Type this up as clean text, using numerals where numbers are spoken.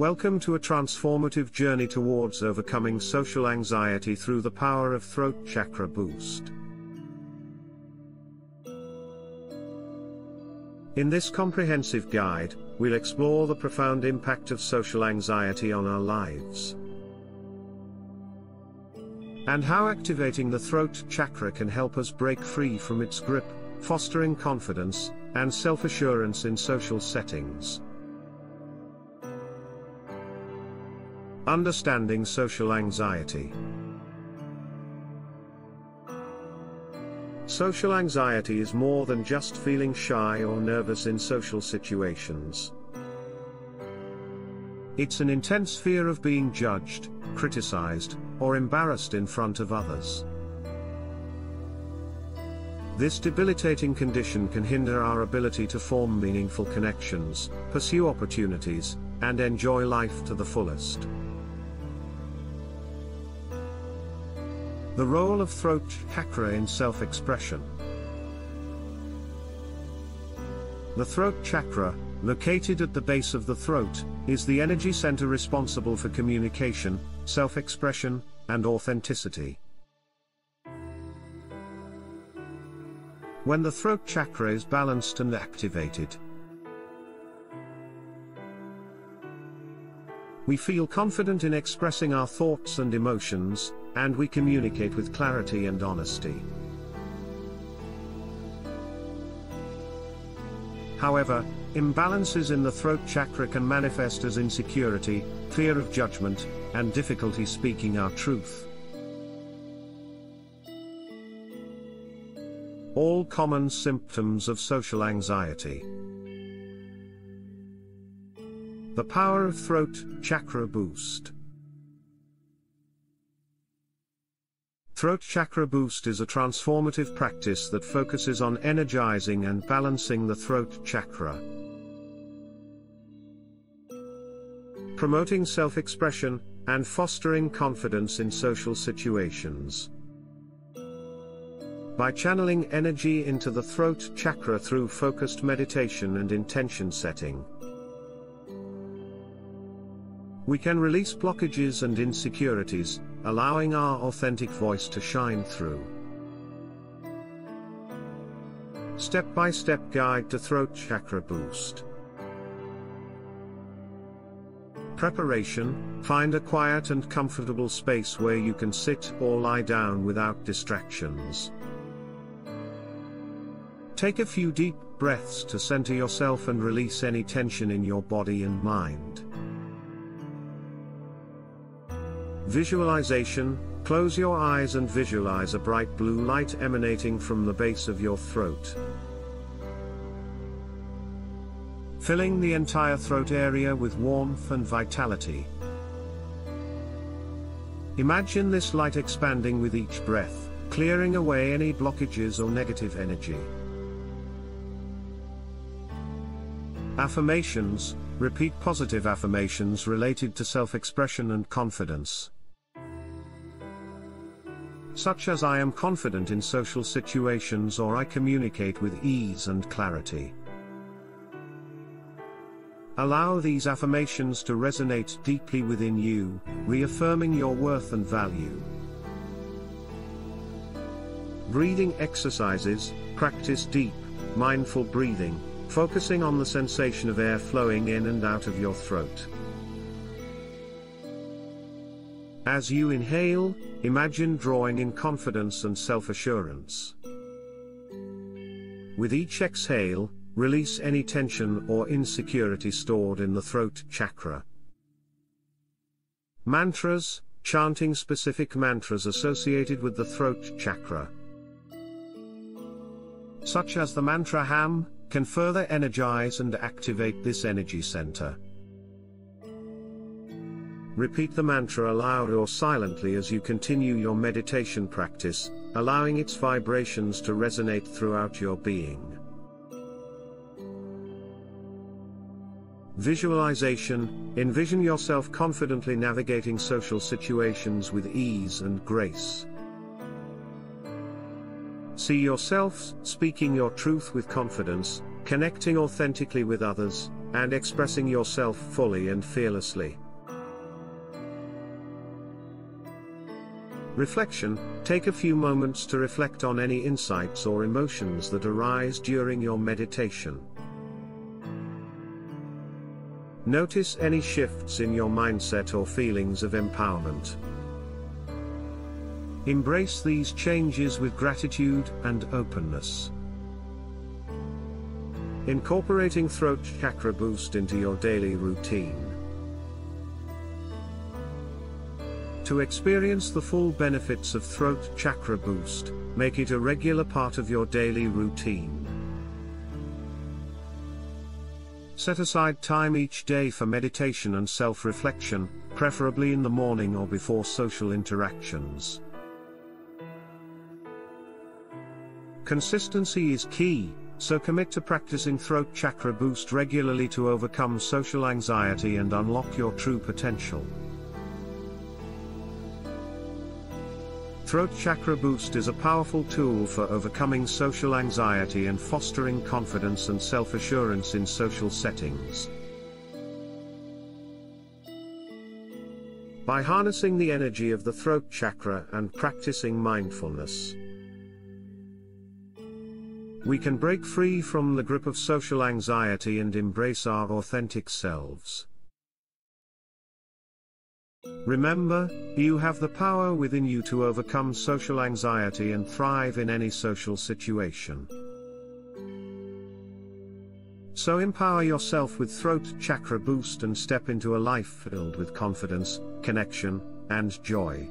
Welcome to a transformative journey towards overcoming social anxiety through the power of Throat Chakra Boost. In this comprehensive guide, we'll explore the profound impact of social anxiety on our lives, and how activating the throat chakra can help us break free from its grip, fostering confidence and self-assurance in social settings. Understanding social anxiety. Social anxiety is more than just feeling shy or nervous in social situations. It's an intense fear of being judged, criticized, or embarrassed in front of others. This debilitating condition can hinder our ability to form meaningful connections, pursue opportunities, and enjoy life to the fullest. The role of throat chakra in self-expression. The throat chakra, located at the base of the throat, is the energy center responsible for communication, self-expression, and authenticity. When the throat chakra is balanced and activated, we feel confident in expressing our thoughts and emotions, and we communicate with clarity and honesty. However, imbalances in the throat chakra can manifest as insecurity, fear of judgment, and difficulty speaking our truth. All common symptoms of social anxiety. The power of Throat Chakra Boost. Throat Chakra Boost is a transformative practice that focuses on energizing and balancing the throat chakra, promoting self-expression, and fostering confidence in social situations. By channeling energy into the throat chakra through focused meditation and intention setting, we can release blockages and insecurities, allowing our authentic voice to shine through. Step-by-step guide to Throat Chakra Boost. Preparation: find a quiet and comfortable space where you can sit or lie down without distractions. Take a few deep breaths to center yourself and release any tension in your body and mind. Visualization: close your eyes and visualize a bright blue light emanating from the base of your throat, filling the entire throat area with warmth and vitality. Imagine this light expanding with each breath, clearing away any blockages or negative energy. Affirmations: repeat positive affirmations related to self-expression and confidence, such as "I am confident in social situations" or "I communicate with ease and clarity." Allow these affirmations to resonate deeply within you, reaffirming your worth and value. Breathing exercises: practice deep, mindful breathing, focusing on the sensation of air flowing in and out of your throat. As you inhale, imagine drawing in confidence and self-assurance. With each exhale, release any tension or insecurity stored in the throat chakra. Mantras: chanting specific mantras associated with the throat chakra, such as the mantra Ham, can further energize and activate this energy center. Repeat the mantra aloud or silently as you continue your meditation practice, allowing its vibrations to resonate throughout your being. Visualization: envision yourself confidently navigating social situations with ease and grace. See yourself speaking your truth with confidence, connecting authentically with others, and expressing yourself fully and fearlessly. Reflection: take a few moments to reflect on any insights or emotions that arise during your meditation. Notice any shifts in your mindset or feelings of empowerment. Embrace these changes with gratitude and openness. Incorporating Throat Chakra Boost into your daily routine. To experience the full benefits of Throat Chakra Boost, make it a regular part of your daily routine. Set aside time each day for meditation and self-reflection, preferably in the morning or before social interactions. Consistency is key, so commit to practicing Throat Chakra Boost regularly to overcome social anxiety and unlock your true potential. Throat Chakra Boost is a powerful tool for overcoming social anxiety and fostering confidence and self-assurance in social settings. By harnessing the energy of the throat chakra and practicing mindfulness, we can break free from the grip of social anxiety and embrace our authentic selves. Remember, you have the power within you to overcome social anxiety and thrive in any social situation. So empower yourself with Throat Chakra Boost and step into a life filled with confidence, connection, and joy.